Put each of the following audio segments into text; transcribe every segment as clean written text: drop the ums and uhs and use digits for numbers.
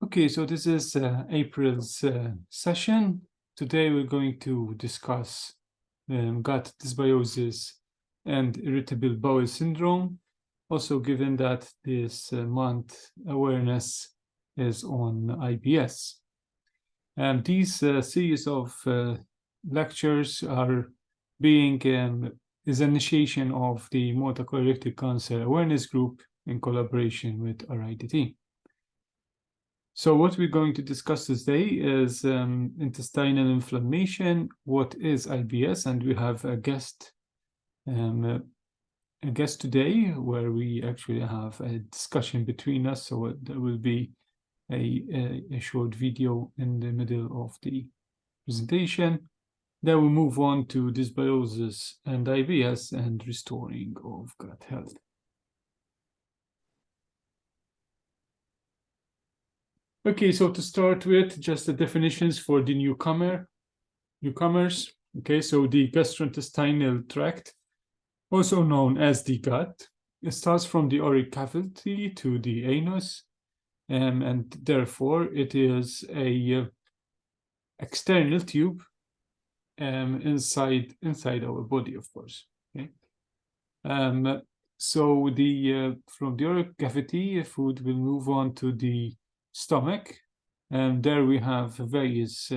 Okay, so this is April's session. Today we're going to discuss gut dysbiosis and irritable bowel syndrome. Also, given that this month awareness is on IBS. And these series of lectures are being is initiation of the Multiple Colorectal Cancer Awareness Group in collaboration with RIDT. So what we're going to discuss today is intestinal inflammation. What is IBS? And we have a guest today where we actually have a discussion between us. So there will be a short video in the middle of the presentation. Then we'll move on to dysbiosis and IBS and restoring of gut health. Okay, so to start with, just the definitions for the newcomers. Okay, so the gastrointestinal tract, also known as the gut, it starts from the oral cavity to the anus, and therefore it is a external tube inside our body, of course. Okay, so the from the oral cavity, food will move on to the stomach, and there we have various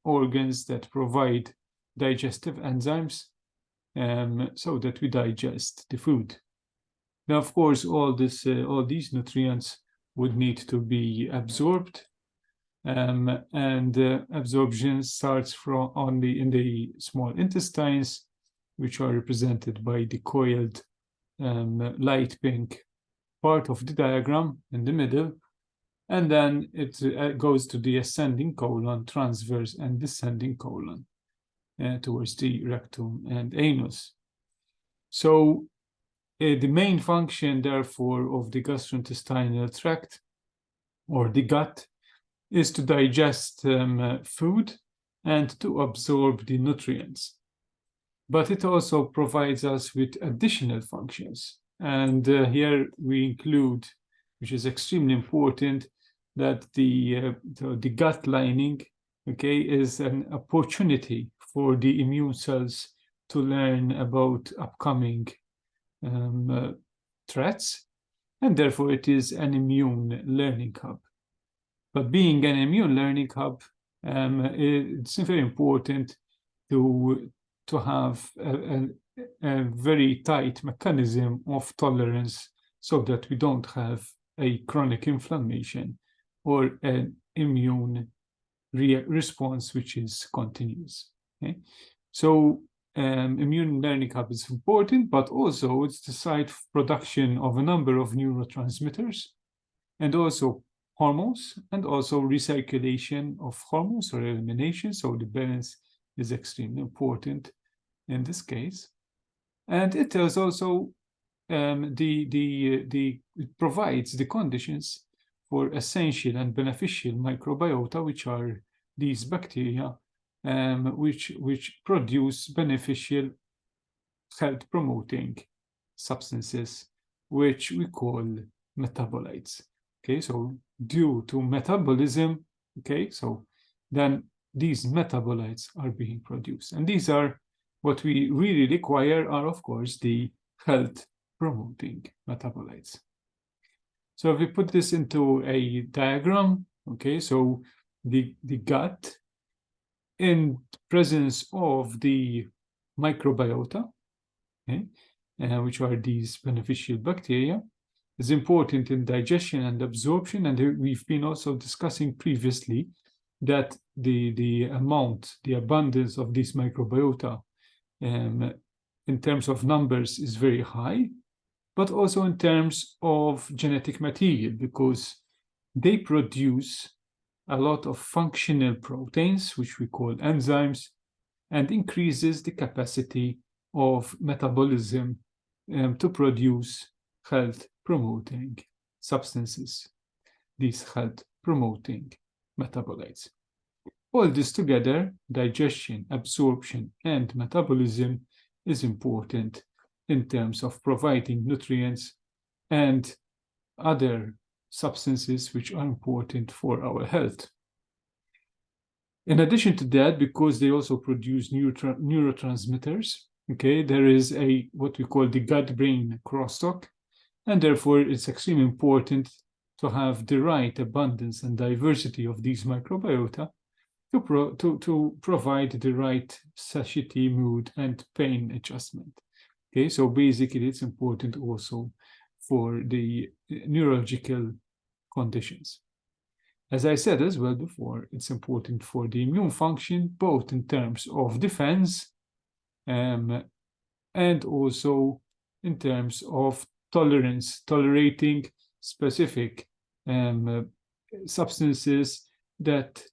organs that provide digestive enzymes so that we digest the food. Now, of course, all these nutrients would need to be absorbed, and absorption starts in the small intestines, which are represented by the coiled light pink part of the diagram in the middle. And then it goes to the ascending colon, transverse and descending colon towards the rectum and anus. So the main function, therefore, of the gastrointestinal tract or the gut is to digest food and to absorb the nutrients. But it also provides us with additional functions. And here we include, which is extremely important, that the gut lining, okay, is an opportunity for the immune cells to learn about upcoming threats, and therefore it is an immune learning hub. But being an immune learning hub, it's very important to have a very tight mechanism of tolerance so that we don't have a chronic inflammation or an immune response which is continuous. Okay? So immune learning hub is important, but also it's the site of production of a number of neurotransmitters and also hormones, and also recirculation of hormones or elimination. So the balance is extremely important in this case. And it is also it provides the conditions for essential and beneficial microbiota, which are these bacteria, which produce beneficial health-promoting substances, which we call metabolites. Okay, so due to metabolism, okay, so then these metabolites are being produced, and these are what we really require are, of course, the health-promoting metabolites. So if we put this into a diagram, okay, so the gut, in presence of the microbiota, okay, which are these beneficial bacteria, is important in digestion and absorption. And we've been also discussing previously that the abundance of these microbiota in terms of numbers is very high, but also in terms of genetic material, because they produce a lot of functional proteins, which we call enzymes, and increases the capacity of metabolism to produce health-promoting substances, these health-promoting metabolites. All this together, digestion, absorption, and metabolism, is important in terms of providing nutrients and other substances which are important for our health. In addition to that, because they also produce neurotransmitters, okay, there is what we call the gut-brain crosstalk, and therefore it's extremely important to have the right abundance and diversity of these microbiota to provide the right satiety, mood, and pain adjustment. Okay, so basically it's important also for the neurological conditions. As I said as well before, it's important for the immune function, both in terms of defense and also in terms of tolerance, tolerating specific substances that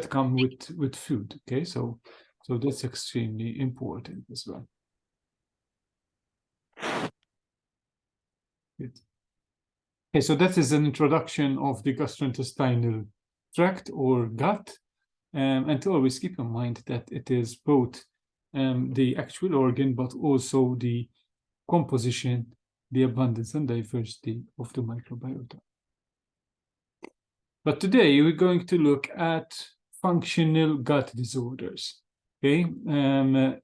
come with food. Okay, so that's extremely important as well. Good. Okay, so that is an introduction of the gastrointestinal tract or gut, and to always keep in mind that it is both the actual organ, but also the composition, the abundance and diversity of the microbiota. But today we're going to look at functional gut disorders, okay, and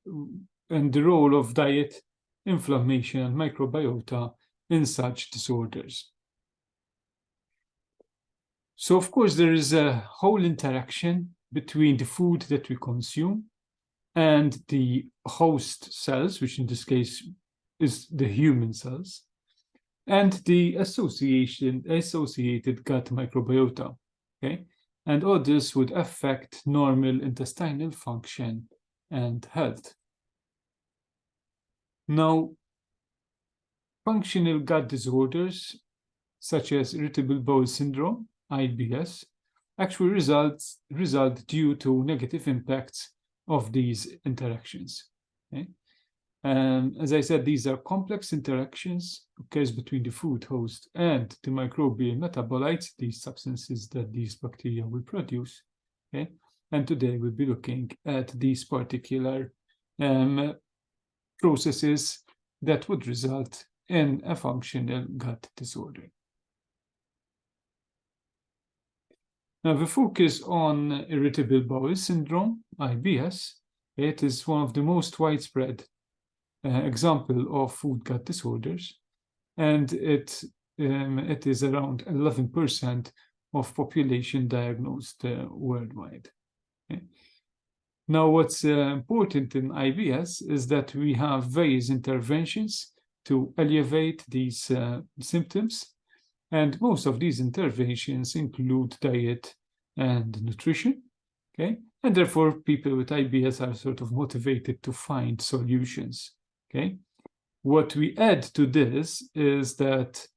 the role of diet, inflammation, and microbiota in such disorders. So, of course, there is a whole interaction between the food that we consume and the host cells, which in this case is the human cells, and the associated gut microbiota, okay? And all this would affect normal intestinal function and health. Now, functional gut disorders, such as irritable bowel syndrome, IBS, actually result due to negative impacts of these interactions. Okay? As I said, these are complex interactions occurs between the food host and the microbial metabolites, these substances that these bacteria will produce. Okay? And today we'll be looking at these particular processes that would result in a functional gut disorder. Now, the focus on irritable bowel syndrome, IBS, it is one of the most widespread example of food gut disorders, and it is around 11% of population diagnosed worldwide. Okay? Now, what's important in IBS is that we have various interventions to alleviate these symptoms. And most of these interventions include diet and nutrition, okay? And therefore, people with IBS are sort of motivated to find solutions, okay? What we add to this is that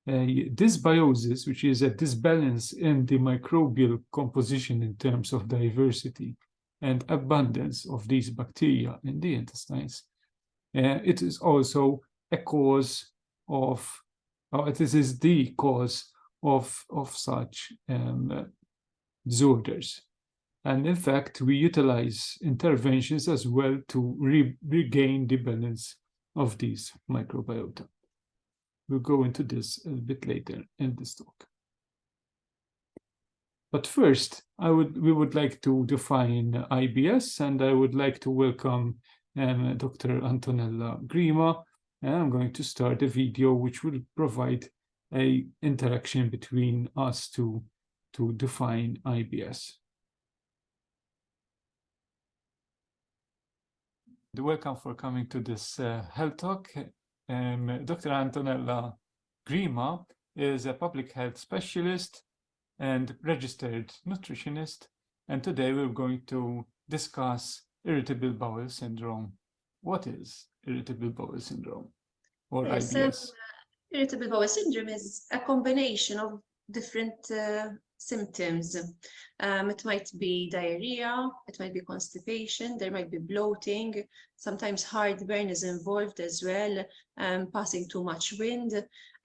dysbiosis, which is a disbalance in the microbial composition in terms of diversity and abundance of these bacteria in the intestines, it is also a cause of this is the cause of such disorders. And in fact, we utilize interventions as well to regain the balance of these microbiota. We'll go into this a bit later in this talk. But first, we would like to define IBS, and I would like to welcome Dr. Antonella Grima. And I'm going to start a video which will provide an interaction between us to define IBS. Welcome for coming to this health talk. Dr. Antonella Grima is a public health specialist and registered nutritionist. And today we're going to discuss irritable bowel syndrome. What is irritable bowel syndrome or IBS? So, irritable bowel syndrome is a combination of different symptoms. It might be diarrhea, it might be constipation, there might be bloating, sometimes heartburn is involved as well, passing too much wind,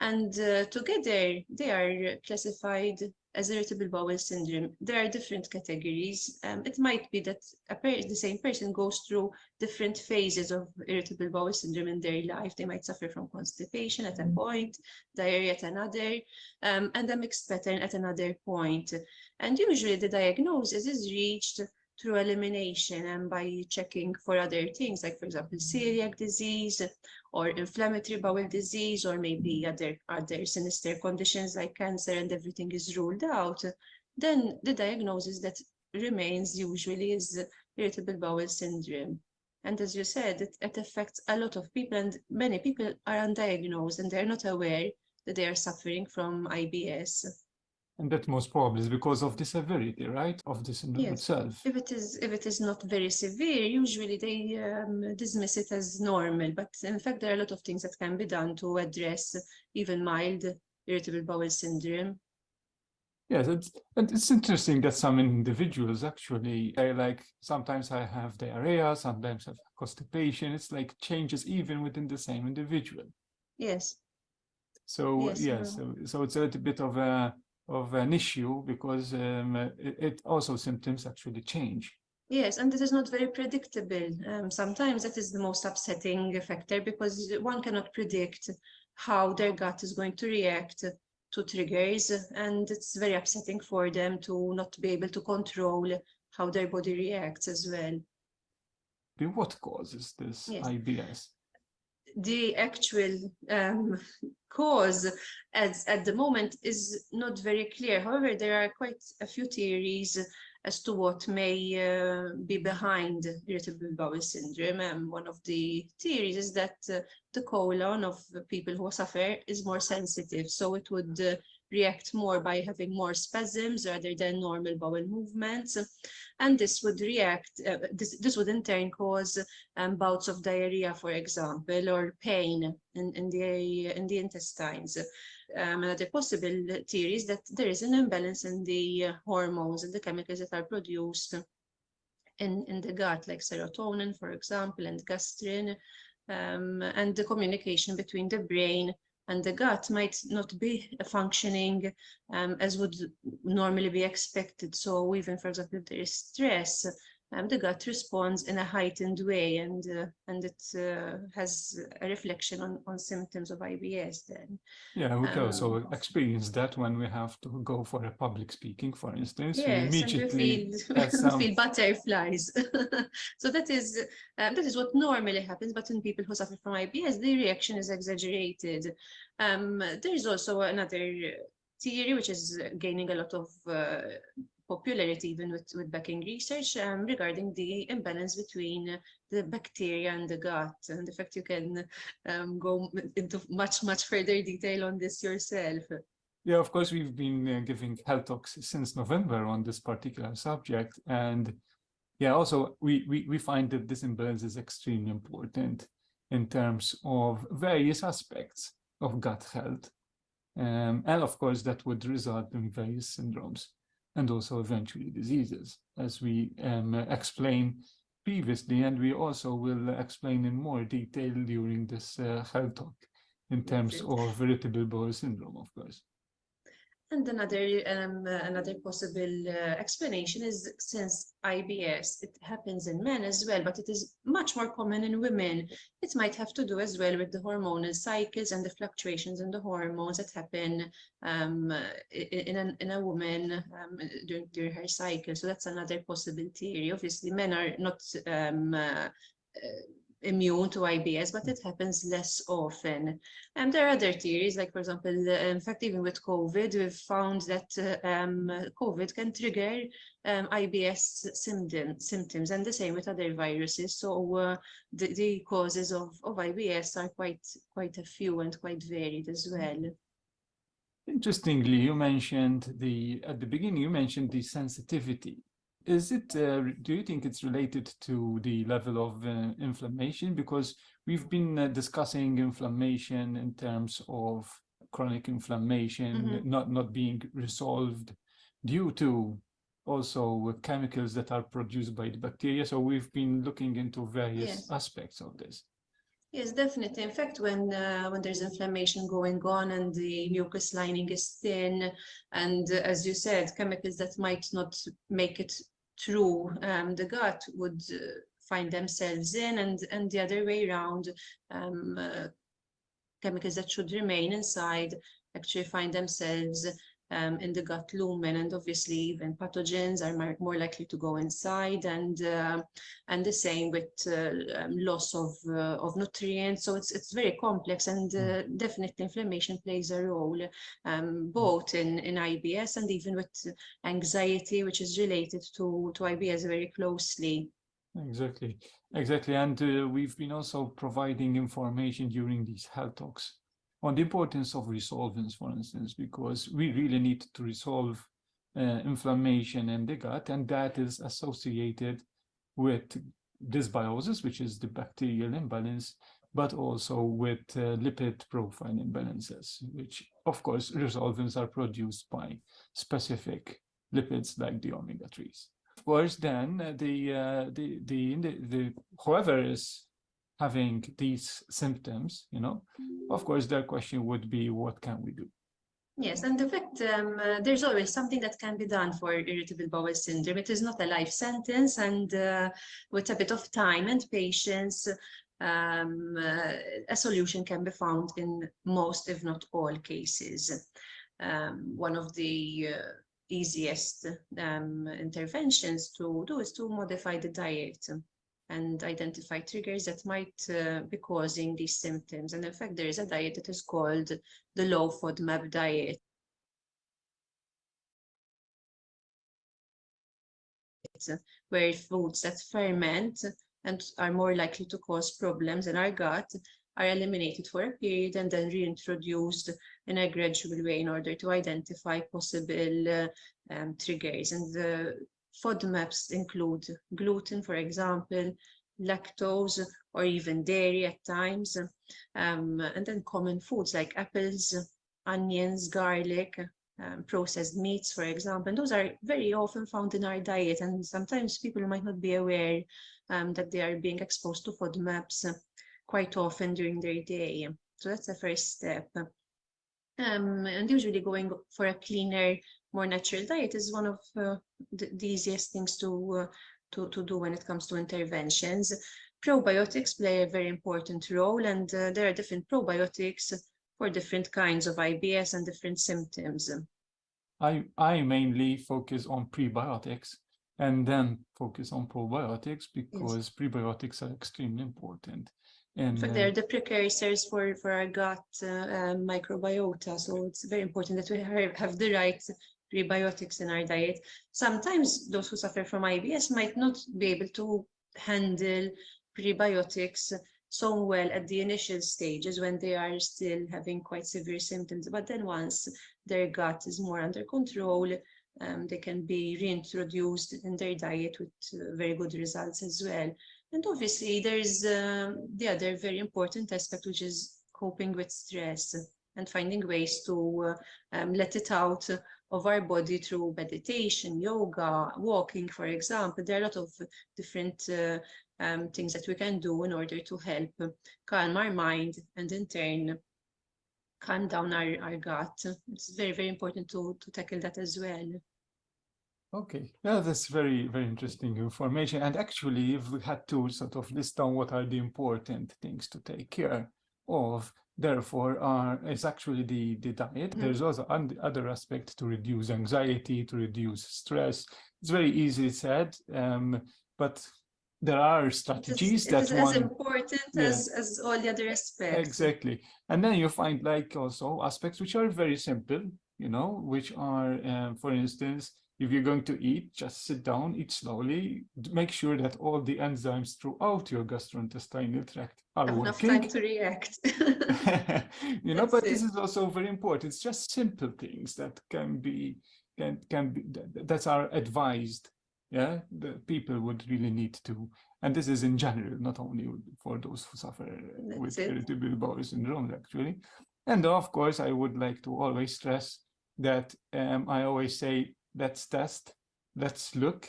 and together they are classified as irritable bowel syndrome. There are different categories. It might be that the same person goes through different phases of irritable bowel syndrome in their life. They might suffer from constipation at a point, diarrhea at another, and a mixed pattern at another point. And usually the diagnosis is reached through elimination and by checking for other things, like, for example, celiac disease or inflammatory bowel disease, or maybe other sinister conditions like cancer, and everything is ruled out. Then the diagnosis that remains usually is irritable bowel syndrome. And as you said, it affects a lot of people, and many people are undiagnosed and they're not aware that they are suffering from IBS. And that most probably is because of the severity, right, of the syndrome itself. If it is not very severe, usually they dismiss it as normal. But in fact, there are a lot of things that can be done to address even mild irritable bowel syndrome. Yes, it's interesting that some individuals actually, like sometimes I have diarrhea, sometimes I have constipation. It's like changes even within the same individual. Yes. So yes, so it's a little bit of an issue because it also symptoms actually change. Yes, and it is not very predictable. Sometimes that is the most upsetting factor, because one cannot predict how their gut is going to react to triggers, and it's very upsetting for them to not be able to control how their body reacts as well. What causes this IBS? The actual cause at the moment is not very clear. However, there are quite a few theories as to what may be behind irritable bowel syndrome. One of the theories is that the colon of people who suffer is more sensitive, so it would react more by having more spasms rather than normal bowel movements, and this would this would in turn cause bouts of diarrhea, for example, or pain in the intestines. Another possible theory is that there is an imbalance in the hormones and the chemicals that are produced in the gut, like serotonin, for example, and gastrin, and the communication between the brain and the gut might not be functioning as would normally be expected. So even, for example, if there is stress, the gut responds in a heightened way, and it has a reflection on symptoms of IBS then. Yeah, we can also experience that when we have to go for a public speaking, for instance. Yes, we immediately we feel butterflies. So that is what normally happens, but in people who suffer from IBS, the reaction is exaggerated. There is also another theory which is gaining a lot of popularity even with backing research regarding the imbalance between the bacteria and the gut. And in fact, you can go into much further detail on this yourself. Yeah, of course, we've been giving health talks since November on this particular subject. And yeah, also we find that this imbalance is extremely important in terms of various aspects of gut health. And of course, that would result in various syndromes and also eventually diseases, as we explained previously, and we also will explain in more detail during this health talk in terms of irritable bowel syndrome, of course. And another possible explanation is, since IBS, it happens in men as well, but it is much more common in women. It might have to do as well with the hormonal cycles and the fluctuations in the hormones that happen in a woman during her cycle. So that's another possible theory. Obviously, men are not immune to IBS, but it happens less often. And there are other theories, like, for example, in fact, even with COVID, we've found that COVID can trigger IBS symptoms, and the same with other viruses. So the causes of IBS are quite a few and quite varied as well. Interestingly, you mentioned at the beginning, you mentioned the sensitivity. Is it, do you think it's related to the level of inflammation? Because we've been discussing inflammation in terms of chronic inflammation not being resolved due to also chemicals that are produced by the bacteria. So we've been looking into various aspects of this. Yes, definitely. In fact, when there's inflammation going on and the mucus lining is thin, and as you said, chemicals that might not make it through the gut would find themselves in, and the other way around, um, uh, chemicals that should remain inside actually find themselves in the gut lumen, and obviously even pathogens are more likely to go inside, and the same with loss of nutrients. So it's very complex, and definitely inflammation plays a role both in IBS and even with anxiety, which is related to IBS very closely. Exactly, exactly. And we've been also providing information during these health talks on the importance of resolvents, for instance, because we really need to resolve inflammation in the gut, and that is associated with dysbiosis, which is the bacterial imbalance, but also with lipid profile imbalances, which of course resolvents are produced by specific lipids like the omega-3s. Of course, then the whoever is having these symptoms, of course, their question would be, what can we do? Yes, and in fact, there's always something that can be done for irritable bowel syndrome. It is not a life sentence, and with a bit of time and patience, a solution can be found in most, if not all, cases. One of the easiest interventions to do is to modify the diet and identify triggers that might be causing these symptoms. And in fact, there is a diet that is called the low FODMAP diet, where foods that ferment and are more likely to cause problems in our gut are eliminated for a period and then reintroduced in a gradual way in order to identify possible triggers. And the FODMAPs include gluten, for example, lactose, or even dairy at times, and then common foods like apples, onions, garlic, processed meats, for example. And those are very often found in our diet, and sometimes people might not be aware that they are being exposed to FODMAPs quite often during their day. So that's the first step. And usually going for a cleaner, more natural diet is one of the easiest things to do when it comes to interventions. Probiotics play a very important role, and there are different probiotics for different kinds of IBS and different symptoms. I mainly focus on prebiotics and then focus on probiotics because prebiotics are extremely important. In fact, they're the precursors for our gut microbiota. So it's very important that we have the right prebiotics in our diet. Sometimes those who suffer from IBS might not be able to handle prebiotics so well at the initial stages when they are still having quite severe symptoms. But then once their gut is more under control, they can be reintroduced in their diet with very good results as well. And obviously, there's the other very important aspect, which is coping with stress and finding ways to let it out of our body through meditation, yoga, walking, for example. There are a lot of different things that we can do in order to help calm our mind and in turn calm down our gut. It's very, very important to tackle that as well. Okay, yeah, that's very, very interesting information. And actually, if we had to sort of list down what are the important things to take care of, therefore, is actually the diet. Mm-hmm. There's also other aspects to reduce anxiety, to reduce stress. It's very easily said, but there are strategies It is as important as all the other aspects. Exactly. And then you find like also aspects which are very simple, which are, for instance, if you're going to eat, just sit down, eat slowly, make sure that all the enzymes throughout your gastrointestinal tract are Have working. enough time to react. But this is also very important. It's just simple things that can be that are advised. Yeah, the people would really need to, and this is in general, not only for those who suffer with irritable bowel syndrome, actually. And of course, I would like to always stress that I always say, let's test, let's look,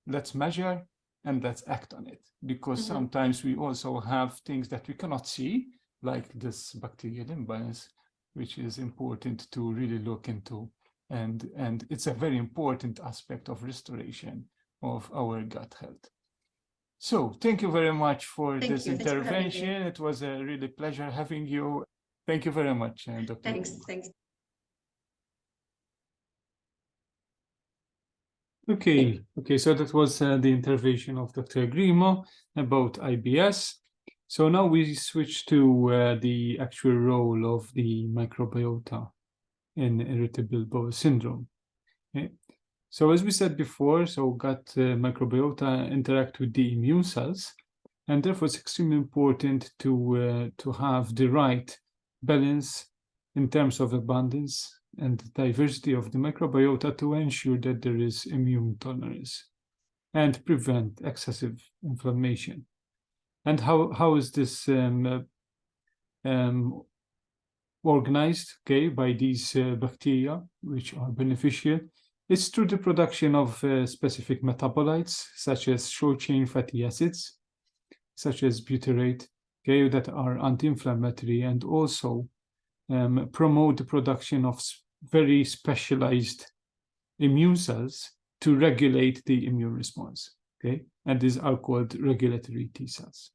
let's measure, and let's act on it. Because sometimes we also have things that we cannot see, like this bacterial imbalance, which is important to really look into. And it's a very important aspect of restoration of our gut health. So thank you very much for this intervention. It was a really pleasure having you. Thank you very much, Dr. Thanks. Okay, so that was the intervention of Dr. Grimo about IBS. So now we switch to the actual role of the microbiota in irritable bowel syndrome. Okay. So as we said before, so gut microbiota interact with the immune cells, and therefore it's extremely important to have the right balance in terms of abundance and diversity of the microbiota to ensure that there is immune tolerance and prevent excessive inflammation. And how is this organized, okay, by these bacteria, which are beneficial? It's through the production of specific metabolites, such as short-chain fatty acids, such as butyrate, okay, that are anti-inflammatory and also promote the production of very specialized immune cells to regulate the immune response, okay? And these are called regulatory T cells.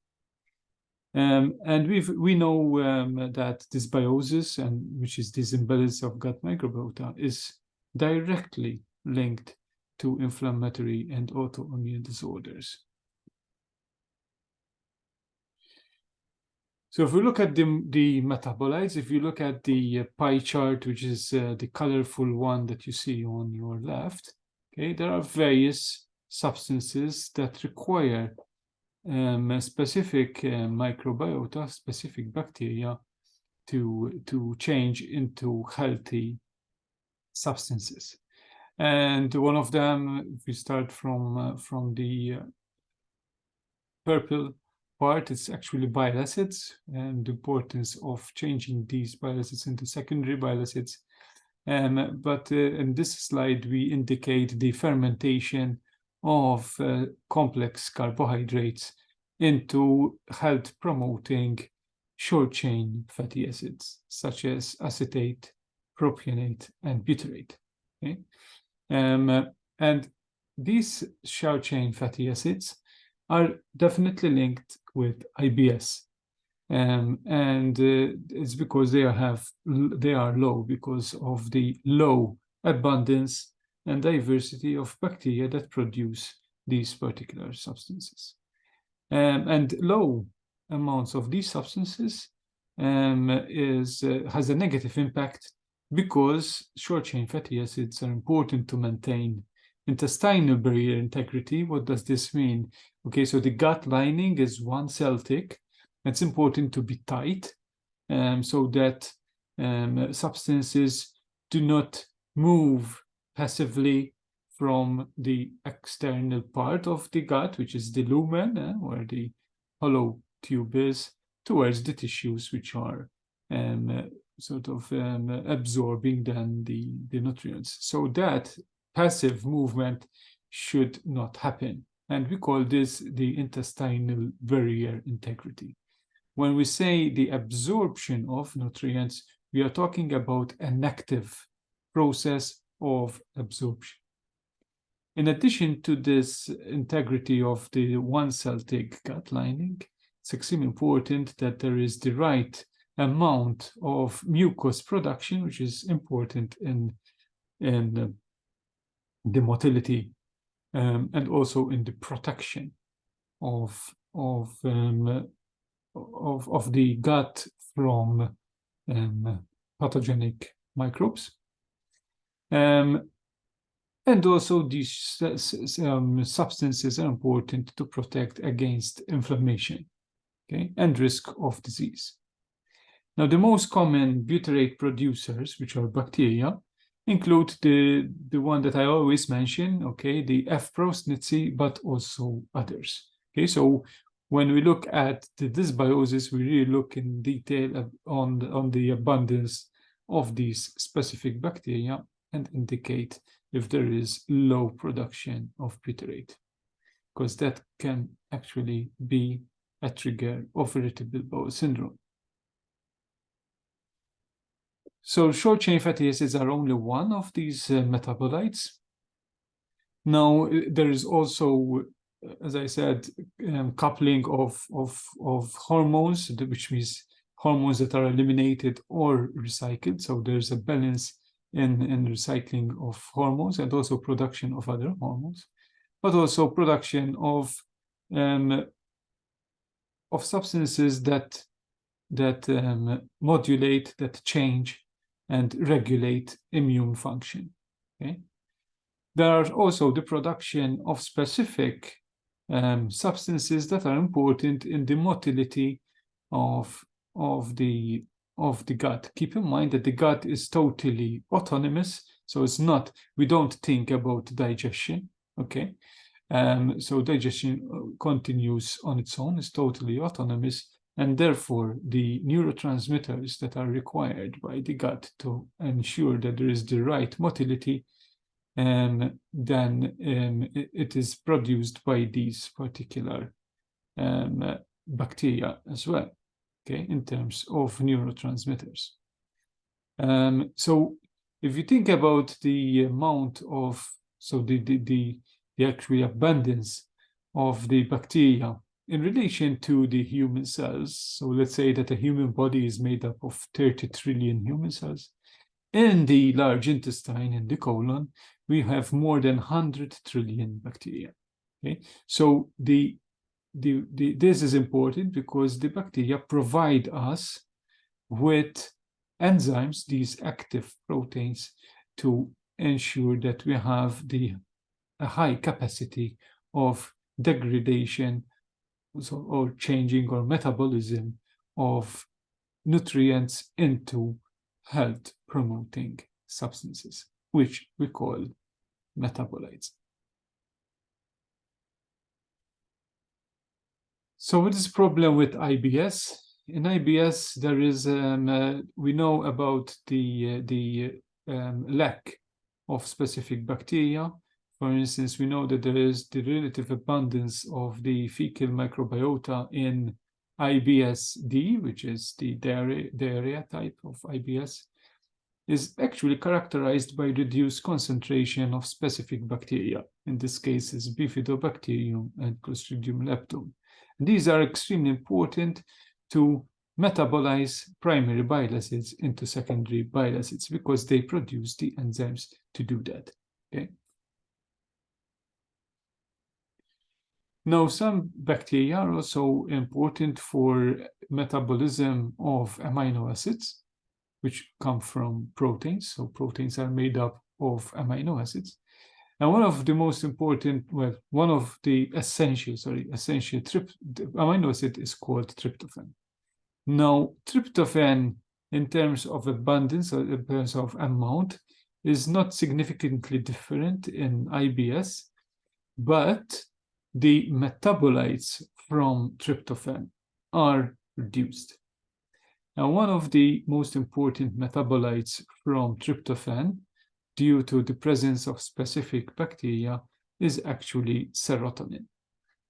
And we know that dysbiosis, which is this imbalance of gut microbiota, is directly linked to inflammatory and autoimmune disorders. So if we look at the metabolites, if you look at the pie chart, which is the colorful one that you see on your left, okay, there are various substances that require a specific microbiota, specific bacteria, to change into healthy substances. And one of them, if we start from the purple part, it's actually bile acids, and the importance of changing these bile acids into secondary bile acids. But in this slide, we indicate the fermentation of complex carbohydrates into health-promoting short-chain fatty acids, such as acetate, propionate, and butyrate. Okay? And these short-chain fatty acids are definitely linked with IBS. And it's because they are low because of the low abundance and diversity of bacteria that produce these particular substances. And low amounts of these substances has a negative impact because short-chain fatty acids are important to maintain intestinal barrier integrity. What does this mean? Okay, so the gut lining is one cell thick. It's important to be tight so that substances do not move passively from the external part of the gut, which is the lumen, where the hollow tube is, towards the tissues, which are absorbing then the nutrients. So that passive movement should not happen. And we call this the intestinal barrier integrity. When we say the absorption of nutrients, we are talking about an active process of absorption. In addition to this integrity of the one-cell thick gut lining, it's extremely important that there is the right amount of mucus production, which is important in the motility and also in the protection of the gut from pathogenic microbes. And also these substances are important to protect against inflammation, okay, and risk of disease. Now, the most common butyrate producers, which are bacteria, include the one that I always mention, okay, the F. prosnitzi, but also others. Okay, so when we look at the dysbiosis, we really look in detail on the abundance of these specific bacteria and indicate if there is low production of butyrate. because that can actually be a trigger of irritable bowel syndrome. So short-chain fatty acids are only one of these metabolites. Now, there is also, as I said, coupling of hormones, which means hormones that are eliminated or recycled. So there's a balance in recycling of hormones and also production of other hormones, but also production of substances that modulate, that change and regulate immune function. Okay. There are also the production of specific substances that are important in the motility of the gut. Keep in mind that the gut is totally autonomous, so it's not, we don't think about digestion, okay? So digestion continues on its own, is totally autonomous, and therefore the neurotransmitters that are required by the gut to ensure that there is the right motility, then it is produced by these particular bacteria as well, okay, in terms of neurotransmitters. So if you think about the amount of, so the actual abundance of the bacteria in relation to the human cells, so let's say that a human body is made up of 30 trillion human cells. In the large intestine, in the colon, we have more than 100 trillion bacteria. Okay, so this is important because the bacteria provide us with enzymes, these active proteins, to ensure that we have a high capacity of degradation, or changing or metabolism of nutrients into health-promoting substances, which we call metabolites. So what is the problem with IBS? In IBS, there is, we know about the lack of specific bacteria. For instance, we know that there is the relative abundance of the fecal microbiota in IBS-D, which is the diarrhea type of IBS, is actually characterized by reduced concentration of specific bacteria. In this case, is Bifidobacterium and Clostridium leptum. And these are extremely important to metabolize primary bile acids into secondary bile acids because they produce the enzymes to do that. Okay. Now, some bacteria are also important for metabolism of amino acids, which come from proteins. So proteins are made up of amino acids. And one of the most important, well, one of the essential amino acid is called tryptophan. Now, tryptophan, in terms of abundance, or in terms of amount, is not significantly different in IBS, but the metabolites from tryptophan are reduced. Now, one of the most important metabolites from tryptophan, due to the presence of specific bacteria, is actually serotonin.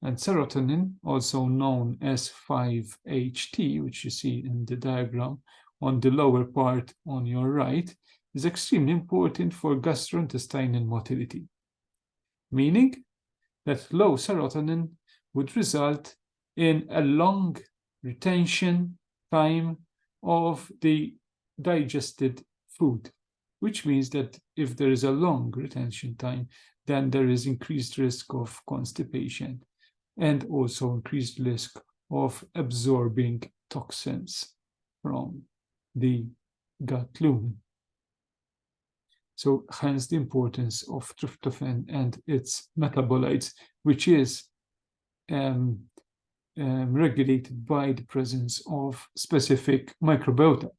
And serotonin, also known as 5-HT, which you see in the diagram on the lower part on your right, is extremely important for gastrointestinal motility, meaning that low serotonin would result in a long retention time of the digested food, which means that if there is a long retention time, then there is increased risk of constipation and also increased risk of absorbing toxins from the gut lumen. So hence the importance of tryptophan and its metabolites, which is regulated by the presence of specific microbiota.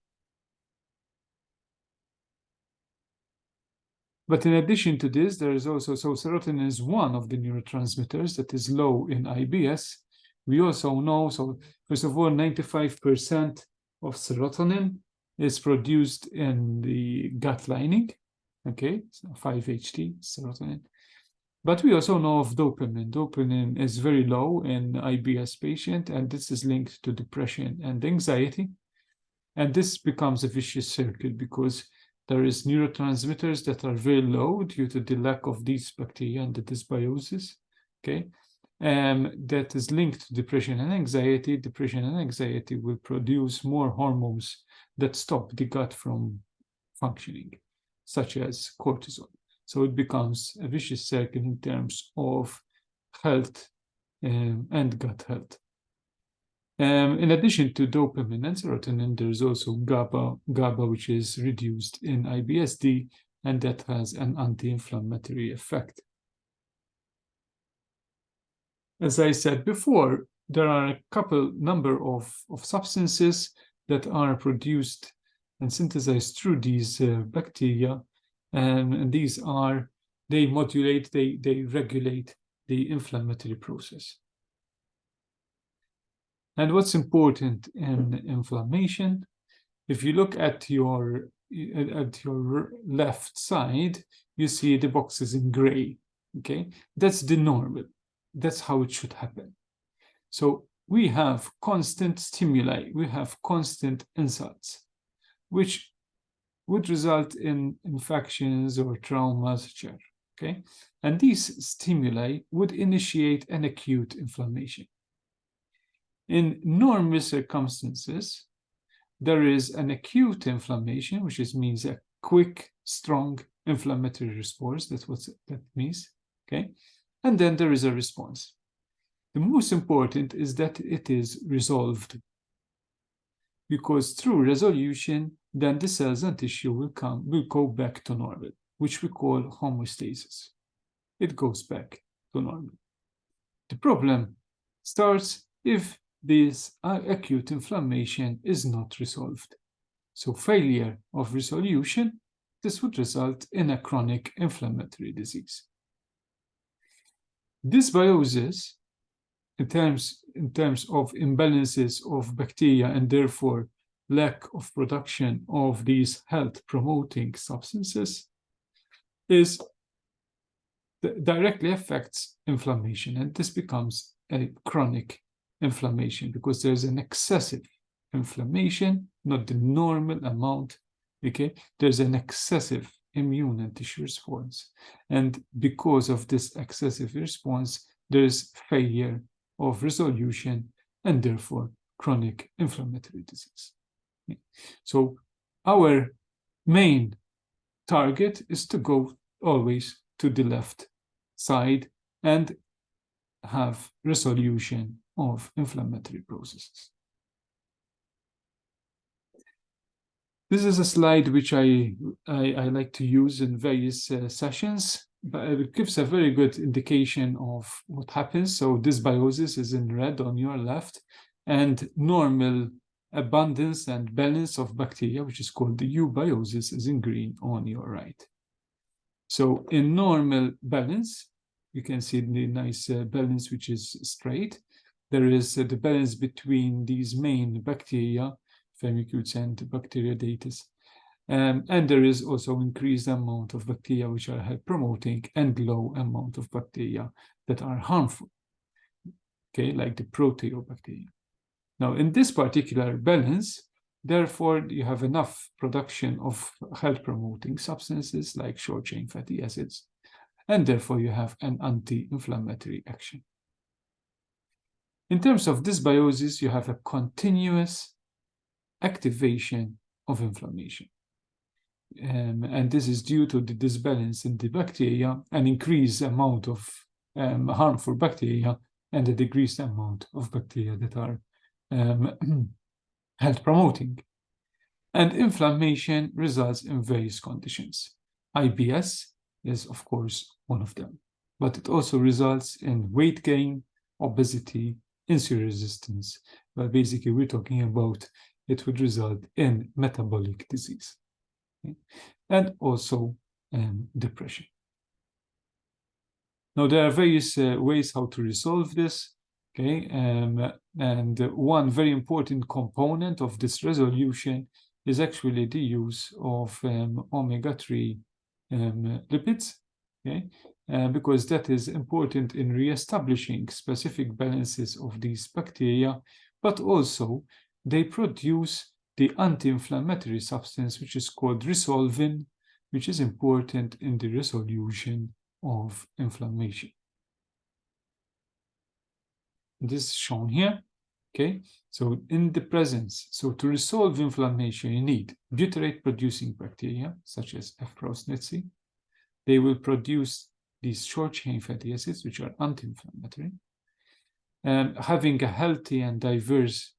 But in addition to this, there is also, so serotonin is one of the neurotransmitters that is low in IBS. We also know, so first of all, 95% of serotonin is produced in the gut lining, okay, so 5-HT, serotonin. But we also know of dopamine. Dopamine is very low in IBS patient, and this is linked to depression and anxiety. And this becomes a vicious circle because there is neurotransmitters that are very low due to the lack of these bacteria and the dysbiosis, okay? That is linked to depression and anxiety. Depression and anxiety will produce more hormones that stop the gut from functioning, such as cortisol. So it becomes a vicious circle in terms of health and gut health. In addition to dopamine and serotonin, there's also GABA, which is reduced in IBSD, and that has an anti-inflammatory effect. As I said before, there are a number of substances that are produced and synthesized through these bacteria, and these are, they modulate, they regulate the inflammatory process. And what's important in inflammation, if you look at your left side, you see the boxes in gray, okay? That's the normal. That's how it should happen. So we have constant stimuli, we have constant insults, which would result in infections or traumas, etc. Okay? And these stimuli would initiate an acute inflammation. In normal circumstances, there is an acute inflammation, which means a quick, strong inflammatory response. That's what that means. Okay? And then there is a response. The most important is that it is resolved, because through resolution, then the cells and tissue will go back to normal, which we call homeostasis. It goes back to normal. The problem starts if this acute inflammation is not resolved. So failure of resolution, this would result in a chronic inflammatory disease. Dysbiosis, in terms of imbalances of bacteria and therefore lack of production of these health-promoting substances, is directly affects inflammation, and this becomes a chronic inflammation because there's an excessive inflammation, not the normal amount, okay? There's an excessive immune and tissue response. And because of this excessive response, there's failure of resolution and therefore chronic inflammatory disease. So our main target is to go always to the left side and have resolution of inflammatory processes. This is a slide which I like to use in various sessions, but it gives a very good indication of what happens. So dysbiosis is in red on your left, and normal abundance and balance of bacteria, which is called the eubiosis, is in green on your right. So in normal balance, you can see the nice balance, which is straight. There is the balance between these main bacteria, Firmicutes and Bacteroidetes. And there is also increased amount of bacteria which are health promoting and low amount of bacteria that are harmful, okay, like the proteobacteria. Now, in this particular balance, therefore, you have enough production of health promoting substances like short chain fatty acids, and therefore you have an anti-inflammatory action. In terms of dysbiosis, you have a continuous activation of inflammation. And this is due to the disbalance in the bacteria, an increased amount of harmful bacteria, and a decreased amount of bacteria that are health promoting. And inflammation results in various conditions. IBS is, of course, one of them, but it also results in weight gain, obesity, insulin resistance. But basically, we're talking about it would result in metabolic disease, okay? And also depression. Now, there are various ways how to resolve this, okay? And one very important component of this resolution is actually the use of omega-3 lipids, okay? because that is important in re-establishing specific balances of these bacteria, but also they produce the anti-inflammatory substance, which is called resolvin, which is important in the resolution of inflammation. This is shown here. Okay, so in the presence, so to resolve inflammation, you need butyrate-producing bacteria, such as F. prausnitzii. They will produce these short-chain fatty acids, which are anti-inflammatory. Having a healthy and diverse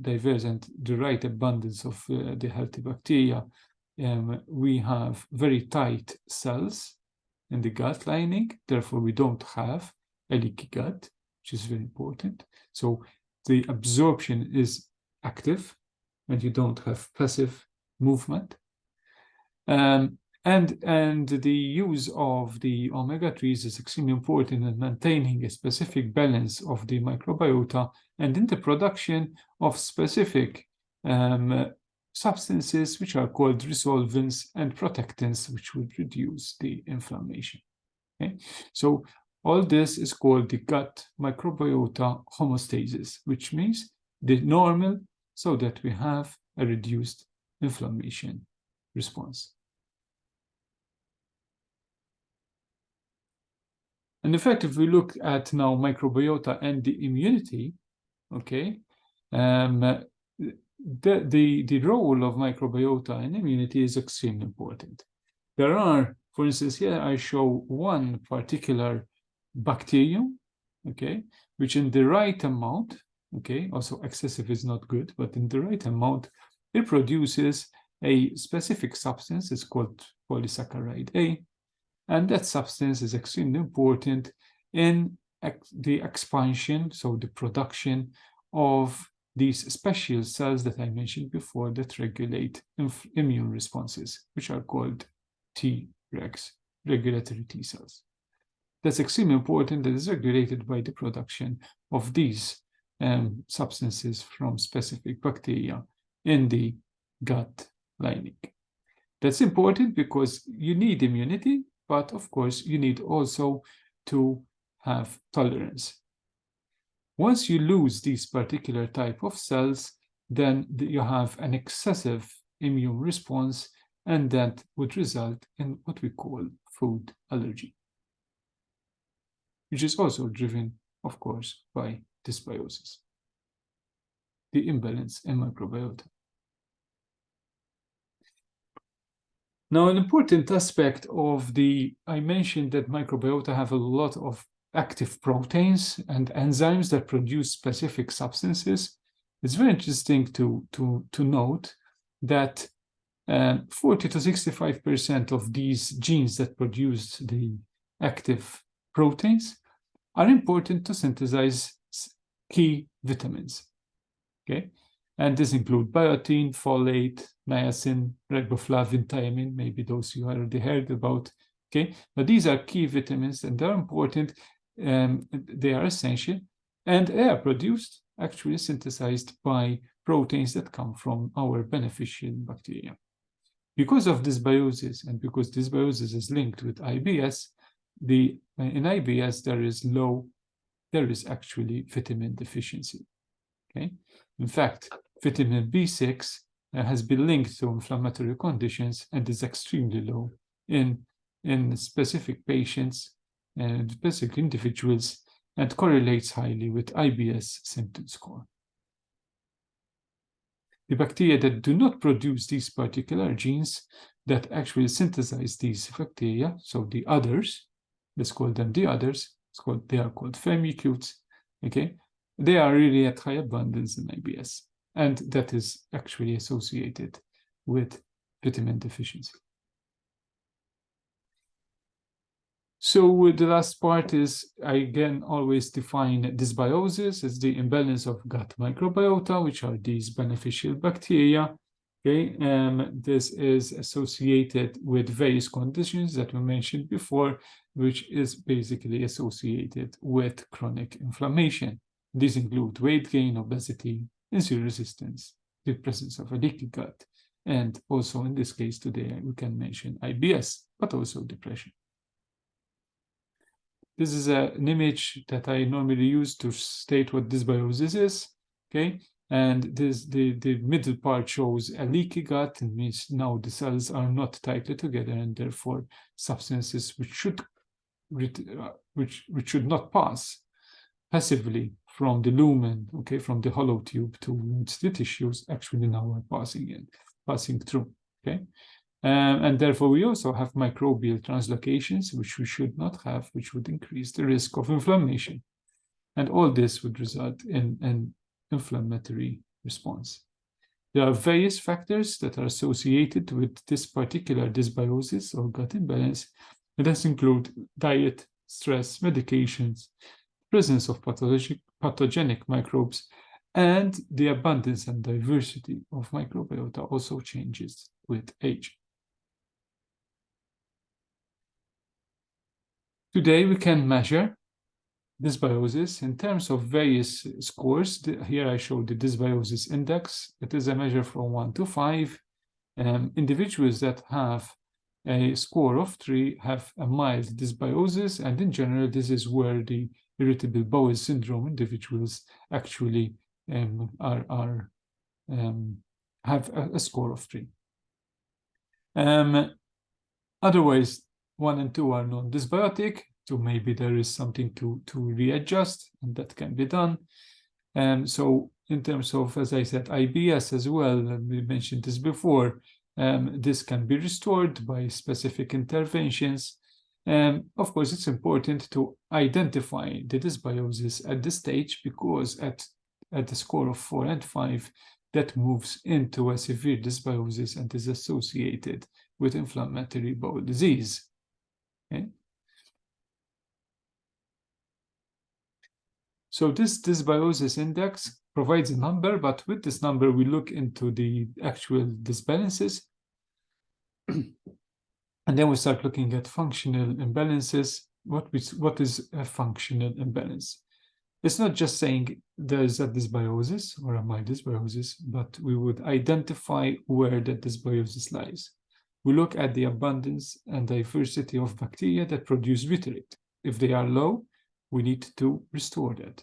and the right abundance of the healthy bacteria, we have very tight cells in the gut lining. Therefore, we don't have a leaky gut, which is very important. So the absorption is active, and you don't have passive movement. And the use of the omega-3s is extremely important in maintaining a specific balance of the microbiota and in the production of specific substances which are called resolvins and protectants, which would reduce the inflammation. Okay? So all this is called the gut microbiota homeostasis, which means the normal, so that we have a reduced inflammation response. And in fact, if we look at now microbiota and the immunity, okay, the role of microbiota and immunity is extremely important. There are, for instance, here I show one particular bacterium, okay, which in the right amount, okay, also excessive is not good, but in the right amount, it produces a specific substance. It's called polysaccharide A, and that substance is extremely important in the expansion, so the production of these special cells that I mentioned before that regulate immune responses, which are called Tregs, regulatory T cells. That's extremely important. That is regulated by the production of these substances from specific bacteria in the gut lining. That's important because you need immunity, but of course you need also to have tolerance. Once you lose these particular type of cells, then you have an excessive immune response, and that would result in what we call food allergy, which is also driven, of course, by dysbiosis, the imbalance in microbiota. Now, an important aspect of I mentioned that microbiota have a lot of active proteins and enzymes that produce specific substances. It's very interesting to note that 40 to 65% of these genes that produce the active proteins are important to synthesize key vitamins, okay? And this include biotin, folate, niacin, riboflavin, thiamine, maybe those you already heard about, okay? But these are key vitamins, and they're important, they are essential, and they are produced, actually synthesized by proteins that come from our beneficial bacteria. Because of dysbiosis, and because dysbiosis is linked with IBS, in IBS there is actually vitamin deficiency, okay? In fact, vitamin B6 has been linked to inflammatory conditions and is extremely low in specific patients and specific individuals, and correlates highly with IBS symptom score. The bacteria that do not produce these particular genes that actually synthesize these bacteria, so the others, let's call them the others, they are called firmicutes, okay? They are really at high abundance in IBS, and that is actually associated with vitamin deficiency. So the last part is, I again always define dysbiosis as the imbalance of gut microbiota, which are these beneficial bacteria. Okay, this is associated with various conditions that we mentioned before, which is basically associated with chronic inflammation. These include weight gain, obesity, insulin resistance, the presence of a leaky gut, and also in this case today we can mention IBS, but also depression. this is an image that I normally use to state what dysbiosis is, okay? And the middle part shows a leaky gut, and means now the cells are not tightly together, and therefore substances which should not pass passively from the lumen, okay, from the hollow tube towards the tissues, actually now are passing through, okay? And therefore, we also have microbial translocations, which we should not have, which would increase the risk of inflammation. And all this would result in an inflammatory response. There are various factors that are associated with this particular dysbiosis or gut imbalance. And this include diet, stress, medications, presence of pathogenic microbes, and the abundance and diversity of microbiota also changes with age. Today, we can measure dysbiosis in terms of various scores. Here I show the dysbiosis index. It is a measure from 1 to 5. Individuals that have a score of 3 have a mild dysbiosis, and in general, this is where the irritable bowel syndrome individuals actually have a score of 3. Otherwise, 1 and 2 are non-dysbiotic, so maybe there is something to readjust, and that can be done. So in terms of, as I said, IBS as well, and we mentioned this before, this can be restored by specific interventions. Of course, it's important to identify the dysbiosis at this stage, because at the score of 4 and 5, that moves into a severe dysbiosis and is associated with inflammatory bowel disease. Okay. So this dysbiosis index provides a number, but with this number, we look into the actual disbalances. And then we start looking at functional imbalances. What is a functional imbalance? It's not just saying there's a dysbiosis or a mild dysbiosis, but we would identify where that dysbiosis lies. We look at the abundance and diversity of bacteria that produce butyrate. If they are low, we need to restore that.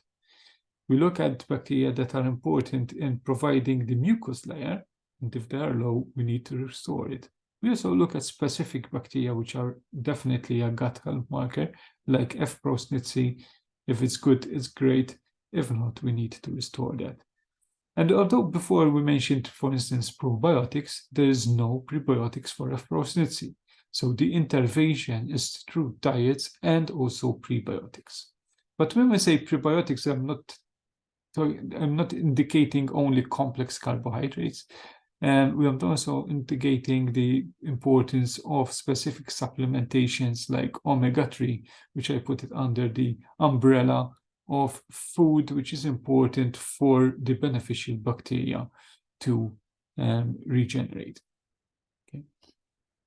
We look at bacteria that are important in providing the mucous layer, and if they are low, we need to restore it. We also look at specific bacteria, which are definitely a gut health marker, like F. prosnitzi. If it's good, it's great. If not, we need to restore that. And although before we mentioned, for instance, probiotics, there is no prebiotics for F. prosnitzi. So the intervention is through diets and also prebiotics. But when we say prebiotics, I'm not indicating only complex carbohydrates. And we are also indicating the importance of specific supplementations like omega-3, which I put it under the umbrella of food, which is important for the beneficial bacteria to regenerate. Okay.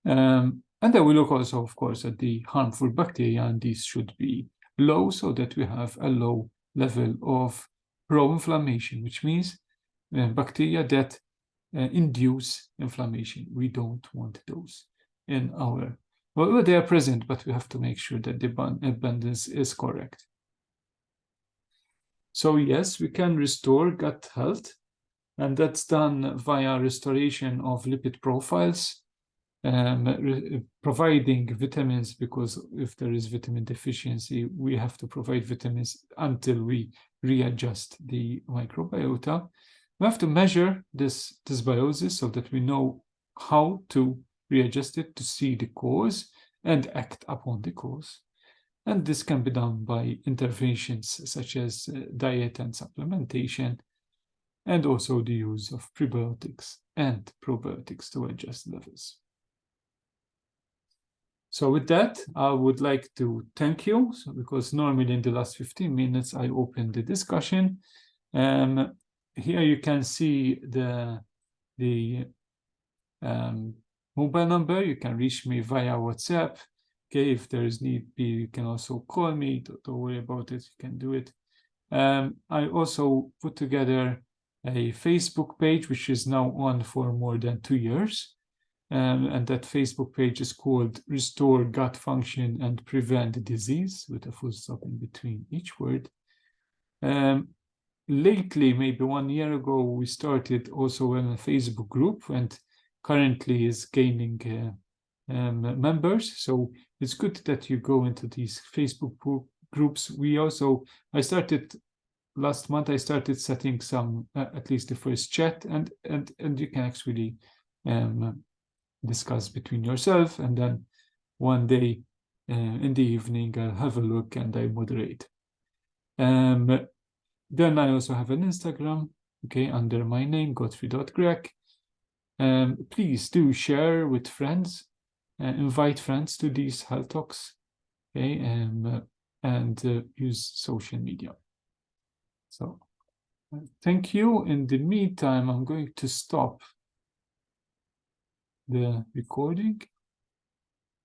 And then we look also, of course, at the harmful bacteria, and these should be low so that we have a low level of pro-inflammation, which means bacteria that induce inflammation. We don't want those in our, well, they are present, but we have to make sure that the abundance is correct. So yes, we can restore gut health, and that's done via restoration of lipid profiles, providing vitamins, because if there is vitamin deficiency, we have to provide vitamins until we readjust the microbiota. We have to measure this dysbiosis so that we know how to readjust it to see the cause and act upon the cause. And this can be done by interventions such as diet and supplementation, and also the use of prebiotics and probiotics to adjust levels. So with that, I would like to thank you, because normally in the last 15 minutes, I open the discussion. Here you can see the mobile number. You can reach me via WhatsApp. Okay, if there is need be, you can also call me. Don't worry about it. You can do it. I also put together a Facebook page, which is now on for more than 2 years. and that Facebook page is called Restore Gut Function and Prevent Disease, with a full stop in between each word. Lately, maybe 1 year ago, we started also in a Facebook group, and currently is gaining members. So it's good that you go into these Facebook groups. I started last month. I started setting some, at least the first chat, and you can actually discuss between yourself, and then one day in the evening I'll have a look and I moderate. Then I also have an Instagram, okay, under my name, Godfrey.Greg. Please do share with friends, invite friends to these health talks, okay, and use social media. So thank you. In the meantime, I'm going to stop the recording.